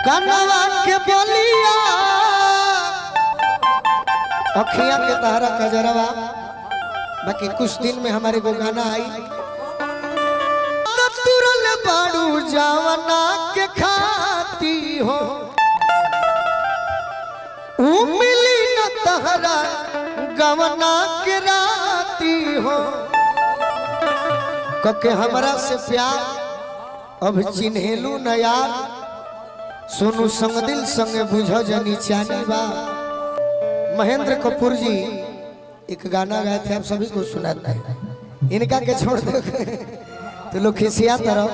कनवा के बोलिया अखियां के तहरा कजरवा। बाकी कुछ दिन में हमारे को गाना आई तुरल बाड़ू जावना के खाती हो मिली न तहरा गवना के राती हो कके हमरा से प्यार अब चिन्हेलू न यार सोनू संग दिल संगे बुझो जनी चानी बा। महेंद्र कपूर जी एक गाना गाए थे आप सभी को सुनाते हैं। इनका के छोड़ दो तो लोग खिसिया तरह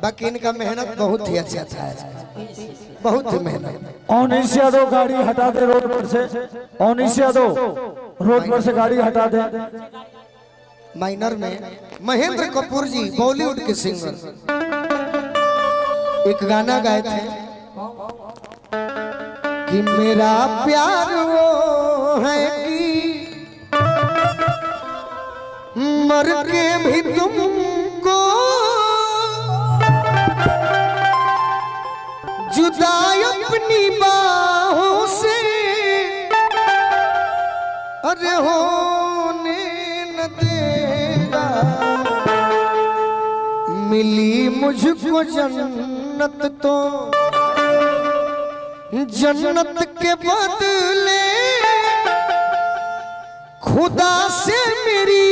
बाकी इनका मेहनत बहुत ही अच्छा था बहुत ही मेहनत। ओनिस यादव गाड़ी हटा दे रोड पर से। ओनिस यादव रोड पर से गाड़ी हटा दे। माइनर में महेंद्र कपूर जी बॉलीवुड के सिंगर एक गाना गाए थे कि मेरा प्यार वो है कि मर के भी तुमको जुदा अपनी बाहों से अरे होने न देगा मिली मुझको जन्नत तो जन्नत के बदले खुदा से मेरी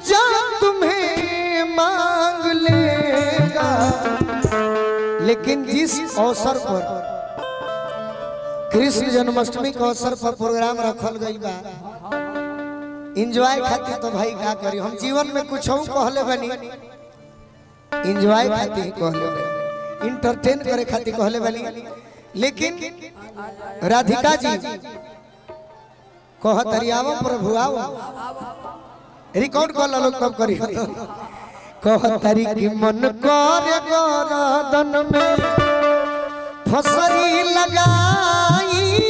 जान तुम्हें मांग लेगा। लेकिन जिस अवसर पर कृष्ण जन्माष्टमी के अवसर पर प्रोग्राम रखल गई बा एंजॉय खातिर तो भाई क्या करी हम जीवन में कुछ कहले बनी एंजॉय खातिर कहले बनी इंटरटेन करे खातिर कहले बनी। लेकिन राधिका जी कह तरियावो प्रभु आओ रिकॉर्ड कर लोग तब करी कह तरी की मन करे गरदन में फसरी लगाई